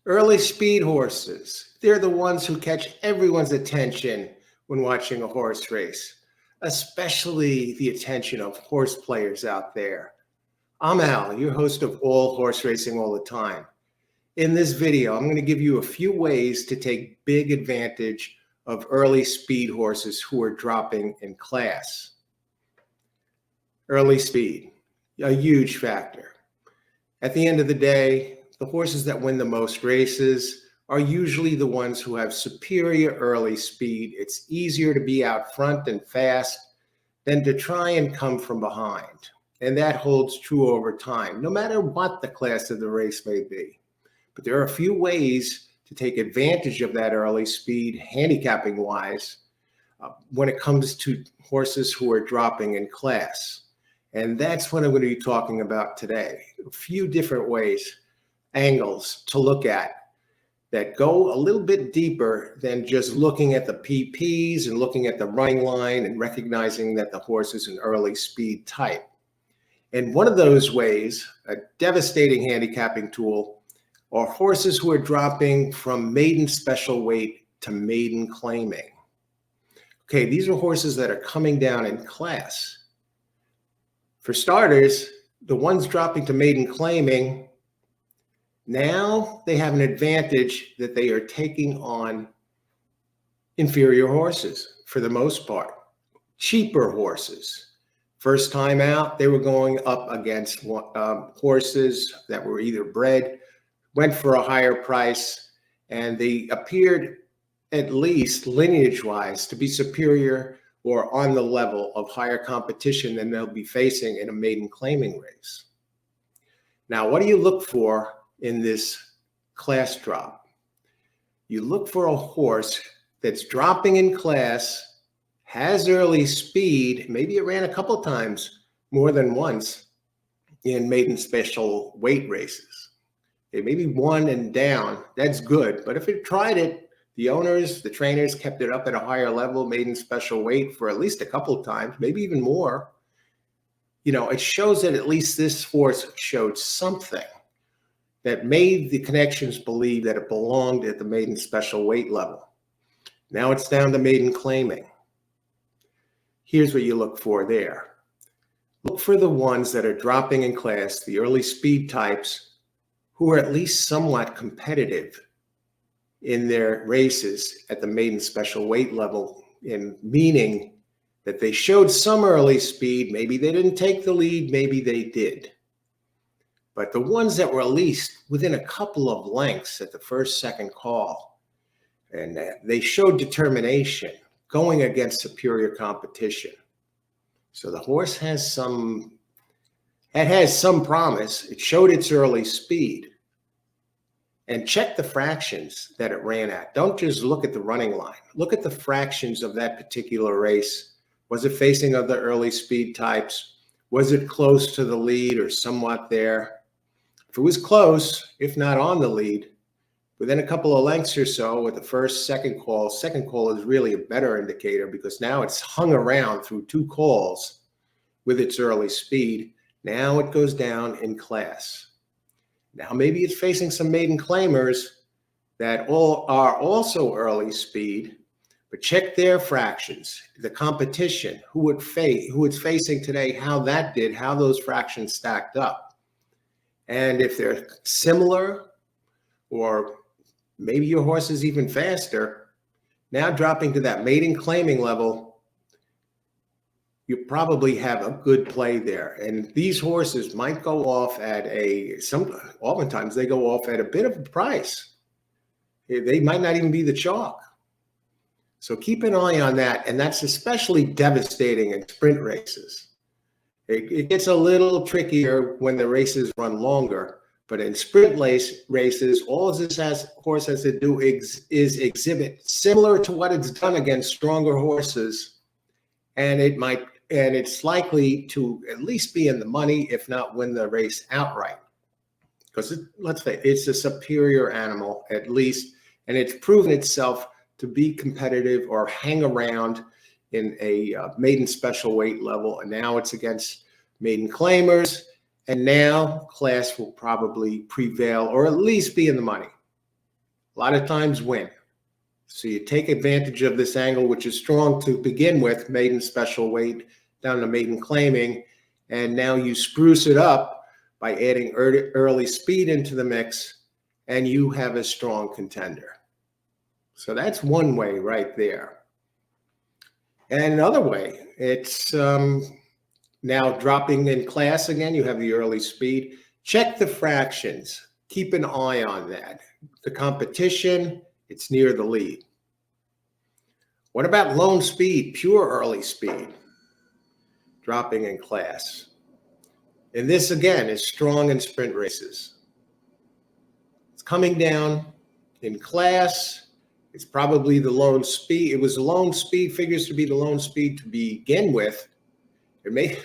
Early speed horses, they're the ones who catch everyone's attention when watching a horse race, especially the attention of horse players out there. I'm Al, your host of All Horse Racing All the Time. In this video, I'm going to give you a few ways to take big advantage of early speed horses who are dropping in class. Early speed, a huge factor. At the end of the day, the horses that win the most races are usually the ones who have superior early speed. It's easier to be out front and fast than to try and come from behind. And that holds true over time, no matter what the class of the race may be. But there are a few ways to take advantage of that early speed, handicapping wise, when it comes to horses who are dropping in class. And that's what I'm going to be talking about today. A few different ways, angles to look at that go a little bit deeper than just looking at the PPs and looking at the running line and recognizing that the horse is an early speed type. And one of those ways, a devastating handicapping tool, are horses who are dropping from maiden special weight to maiden claiming. Okay, these are horses that are coming down in class. For starters, the ones dropping to maiden claiming, now they have an advantage that they are taking on inferior horses for the most part, cheaper horses. First time out, they were going up against horses that were either bred, went for a higher price, and they appeared, at least lineage-wise, to be superior or on the level of higher competition than they'll be facing in a maiden claiming race. Now, what do you look for in this class drop? You look for a horse that's dropping in class, has early speed, maybe it ran a couple times, more than once, in maiden special weight races. It maybe one and down, that's good, but if it tried it, the owners, the trainers kept it up at a higher level, maiden special weight for at least a couple of times, maybe even more. You know, it shows that at least this horse showed something that made the connections believe that it belonged at the maiden special weight level. Now it's down to maiden claiming. Here's what you look for there. Look for the ones that are dropping in class, the early speed types, who are at least somewhat competitive in their races at the maiden special weight level, in meaning that they showed some early speed. Maybe they didn't take the lead, maybe they did. But the ones that were at least within a couple of lengths at the first, second call, and they showed determination going against superior competition. So the horse has some promise. It showed its early speed. And check the fractions that it ran at. Don't just look at the running line. Look at the fractions of that particular race. Was it facing other early speed types? Was it close to the lead or somewhat there? If it was close, if not on the lead, within a couple of lengths or so with the first, second call is really a better indicator because now it's hung around through two calls with its early speed. Now it goes down in class. Now, maybe it's facing some maiden claimers that all are also early speed, but check their fractions, the competition, who it's facing today, how those fractions stacked up. And if they're similar, or maybe your horse is even faster, now dropping to that maiden claiming level, you probably have a good play there. And these horses might go off at oftentimes they go off at a bit of a price. They might not even be the chalk. So keep an eye on that. And that's especially devastating in sprint races. It gets a little trickier when the races run longer, but in sprint races, all this horse has to do is exhibit similar to what it's done against stronger horses. And it's likely to at least be in the money, if not win the race outright. Because let's face it, it's a superior animal, at least, and it's proven itself to be competitive or hang around in a maiden special weight level. And now it's against maiden claimers, and now class will probably prevail or at least be in the money. lot of times win. So you take advantage of this angle, which is strong to begin with, maiden special weight down to maiden claiming, and now you spruce it up by adding early speed into the mix, and you have a strong contender. So that's one way right there. And another way, it's now dropping in class again. You have the early speed. Check the fractions. Keep an eye on that. The competition, it's near the lead. What about lone speed, pure early speed? Dropping in class. And this, again, is strong in sprint races. It's coming down in class. It's probably the lone speed. It was the lone speed, figures to be the lone speed to begin with. It may,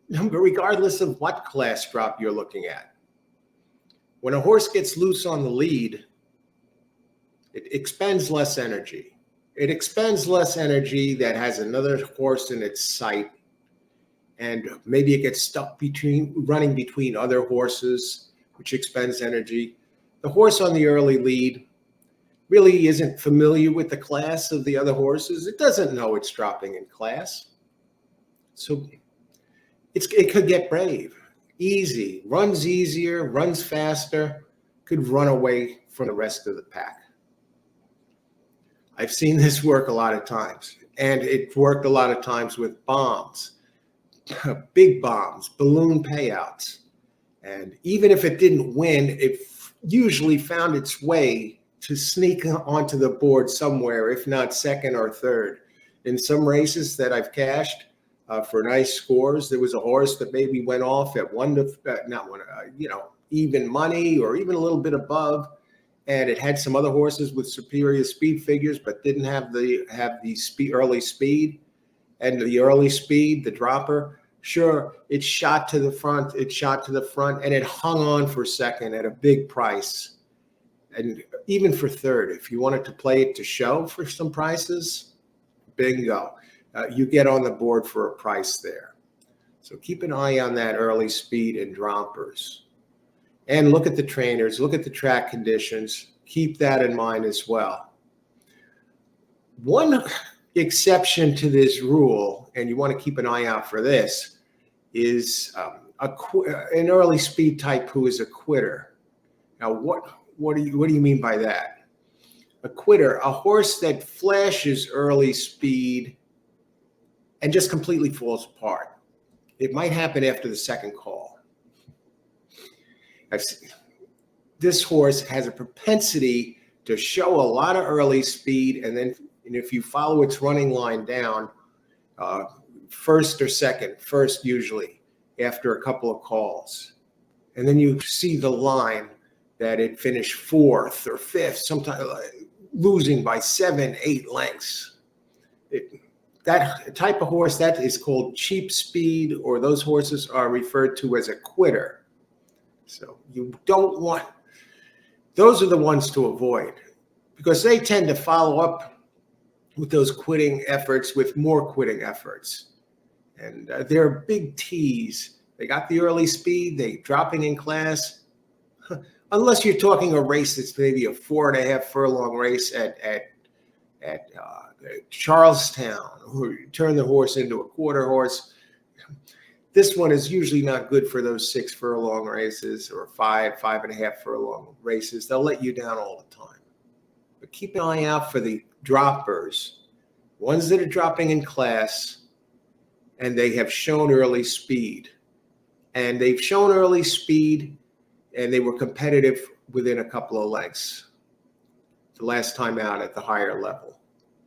regardless of what class drop you're looking at. When a horse gets loose on the lead, it expends less energy. It expends less energy that has another horse in its sight. And maybe it gets stuck running between other horses, which expends energy. The horse on the early lead really isn't familiar with the class of the other horses. It doesn't know it's dropping in class. So it could get brave, easy, runs easier, runs faster, could run away from the rest of the pack. I've seen this work a lot of times, and it worked a lot of times with bombs, big bombs, balloon payouts. And even if it didn't win, it usually found its way to sneak onto the board somewhere, if not second or third. In some races that I've cashed for nice scores, there was a horse that maybe went off at even money or even a little bit above, and it had some other horses with superior speed figures, but didn't have the early speed. And the early speed, the dropper, sure, it shot to the front, and it hung on for second at a big price. And even for third, if you wanted to play it to show for some prices, bingo. You get on the board for a price there. So keep an eye on that early speed and droppers. And look at the trainers, look at the track conditions. Keep that in mind as well. One exception to this rule, and you want to keep an eye out for this, is an early speed type who is a quitter. Now, what do you mean by that? A quitter, a horse that flashes early speed and just completely falls apart. It might happen after the second call. This horse has a propensity to show a lot of early speed, and then if you follow its running line down, first or second, first usually, after a couple of calls. And then you see the line that it finished fourth or fifth, sometimes losing by 7-8 lengths. That type of horse, that is called cheap speed, or those horses are referred to as a quitter. So you don't want, those are the ones to avoid, because they tend to follow up with those quitting efforts with more quitting efforts. And they're big T's. They got the early speed, they dropping in class. Unless you're talking a race that's maybe a 4.5 furlong race at Charlestown, or you turn the horse into a quarter horse. This one is usually not good for those 6 furlong races or 5.5 furlong races. They'll let you down all the time. But keep an eye out for the droppers, ones that are dropping in class, and they have shown early speed. And they've shown early speed, and they were competitive within a couple of lengths the last time out at the higher level.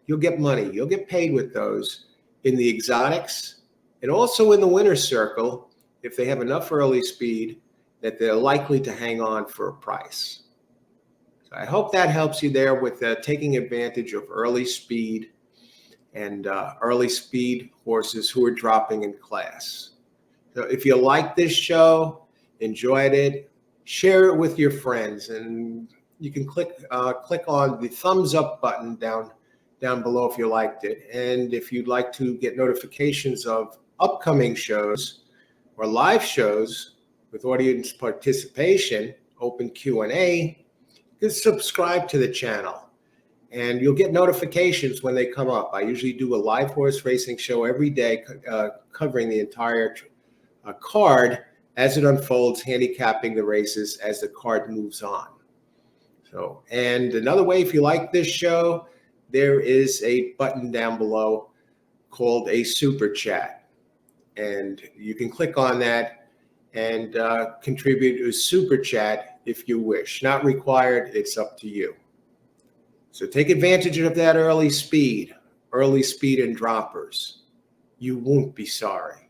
You'll get money. You'll get paid with those in the exotics and also in the winner's circle if they have enough early speed that they're likely to hang on for a price. So I hope that helps you there with taking advantage of early speed and early speed horses who are dropping in class. So if you like this show, enjoyed it, share it with your friends, and you can click on the thumbs up button down below if you liked it. And if you'd like to get notifications of upcoming shows or live shows with audience participation, open Q&A, just subscribe to the channel and you'll get notifications when they come up. I usually do a live horse racing show every day, covering the entire card as it unfolds, handicapping the races as the card moves on. So, and another way, if you like this show, there is a button down below called a super chat. And you can click on that and contribute to a super chat if you wish. Not required, it's up to you. So take advantage of that early speed and droppers. You won't be sorry.